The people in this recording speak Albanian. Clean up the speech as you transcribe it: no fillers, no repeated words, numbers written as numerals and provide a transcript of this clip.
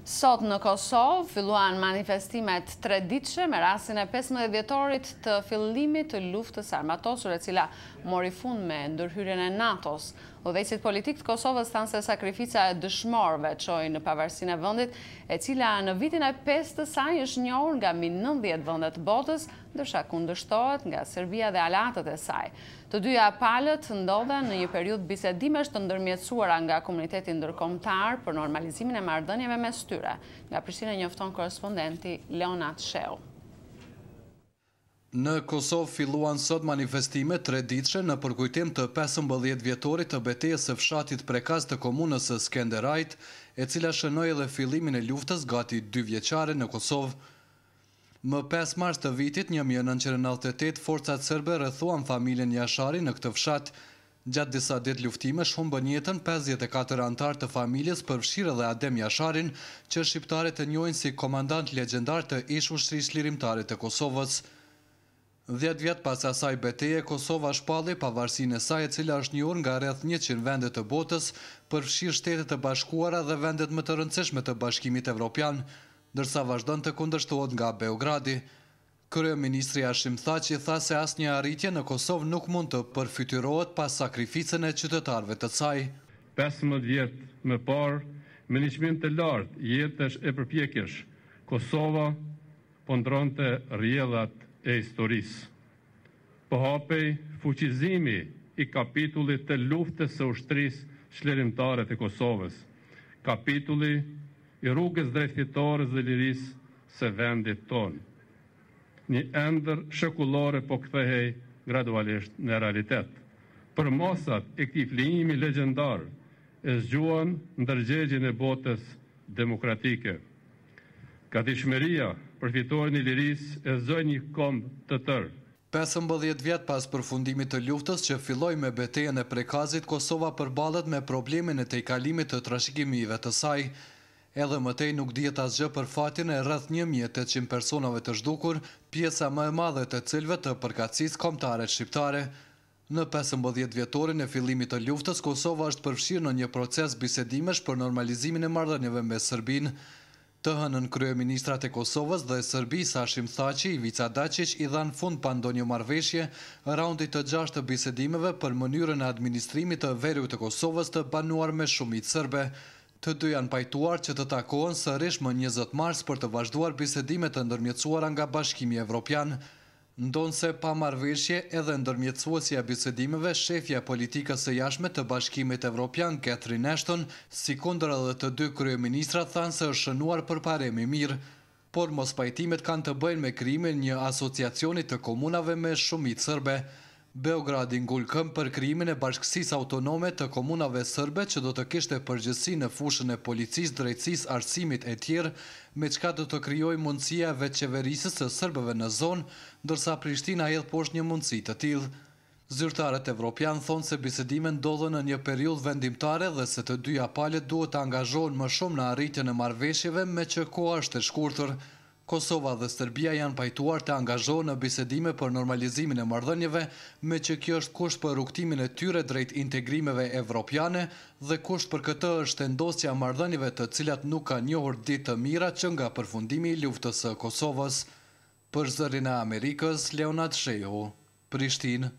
Sot në Kosovë filluan manifestimet treditshme me rastin e 15 dhjetorit të fillimit të luftës armatosur e cila mori fund me ndërhyrjen e NATO-s. Udhëheqësit politik të Kosovës thanë se sakrifica e dëshmorëve çoi në pavarësinë e vendit, e cila në vitin e 5 të saj është njohur nga mbi 90 vende të botës, ndërsa kundërshtohet nga Serbia dhe aleatët e saj. Të dyja palët ndodhen në një periudhë bisedimesh të ndërmjetësuara nga komuniteti ndërkombëtar për normalizimin e marrëdhënieve mes tyre. Nga Prishtina njofton korrespondenti Leonat Sheu. Në Kosovë filluan sot manifestime treditshme në përkujtim të 15 vjetorit të betejës së fshatit Prekaz të komunës së Skenderajt, e cila shënoi edhe fillimin e luftës gati 2 vjeçare në Kosovë. Më 5 mars të vitit 1998, forcat serbe rrethuan familjen Jashari në këtë fshat. Gjatë disa ditë luftimesh humbën jetën 54 anëtar të familjes, përfshirë edhe Adem Jasharin, që shqiptarët e njohin si komandant legjendar të ish-ushtrisë lirimtare të Kosovës. 10 vjet pas asaj beteje, Kosova shpalli pavarësinë e saj, e cila është njohur nga rreth 100 vende të botës, përfshirë Shtetet e Bashkuara dhe vendet më të rëndësishme të Bashkimit Evropian, ndërsa vazhdon të kundërshtohet nga Beogradi. Kryeministri Hashim Thaçi tha se asnjë arritje në Kosovë nuk mund të përfytyrohet pas sakrificën e qytetarëve të saj. 15 vjet më parë, me një çmim të lartë jetësh e përpjekjesh, Kosova po ndronte rrjedhat e historisë. Po hapej fuqizimi i kapitullit të luftës së ushtrisë çlirimtare të Kosovës, kapitulli i rrugës drejt fitores dhe lirisë së vendit tonë. Një ëndër shekullore po kthehej gradualisht në realitet. Përmosat e këtij flijimi legjendar e zgjuan ndërgjegjen e botës demokratike. Gatishmëria për fitoren e lirisë e zoi një komb të tërë. 15 vjet pas përfundimit të luftës që filloi me betejën e Prekazit, Kosova përballet me problemin e tejkalimit të trashëgimive të saj. Edhe mëtej nuk dihet asgjë për fatin e rreth 1800 personave të zhdukur, pjesa më e madhe të cilëve të përkatësisë kombëtare shqiptare. Në 15 vjetorin e fillimit të luftës, Kosova është përfshirë në një proces bisedimesh për normalizimin e marrëdhënieve me Serbinë. Të hënën kryeministrat e Kosovës dhe Serbisë Hashim Thaçi, Ivica Dačić i dhanë fund pa ndonjë marrëveshje raundit të 6 të bisedimeve për mënyrën e administrimit të veriut të Kosovës të banuar me shumicë serbe. Të dy janë pajtuar që të takohen sërish më 20 mars për të vazhduar bisedimet të ndërmjetësuara nga Bashkimi Evropian. Ndonse pa marrëveshje edhe ndërmjetësuesja e bisedimeve, shefja e politikës së jashtme të Bashkimit Evropian, Catherine Ashton, sikundër edhe të dy kryeministrat, thanë se është shënuar përparim i mirë, por mos pajtimet kanë të bëjnë me krijimin një asociacioni të komunave me shumicë serbe. Beogradi ngul këmbë për krijimin e bashkësisë autonome të komunave serbe që do të kishte përgjegjësi në fushën e policisë, drejtësisë, arsimit e tjerë, me çka do të krijojë mundësia e veçeverisjes së serbëve në zonë, ndërsa Prishtina hedh poshtë një mundësi të tillë. Zyrtarët evropian thonë se bisedimet ndodhen në një periudhë vendimtare dhe se të dyja palët duhet të angazhohen më shumë në arritjen e marrëveshjeve, me që koha është e shkurtër. Kosova dhe Serbia janë pajtuar të angazhohen në bisedime për normalizimin e marrëdhënieve, me që kjo është kusht për rrugtimin e tyre drejt integrimeve evropiane dhe kusht për këtë është vendosja e marrëdhënieve të cilat nuk kanë njohur ditë të mira që nga përfundimi i luftës së Kosovës. Për Zërin e Amerikës, Leonat Sheu, Prishtinë.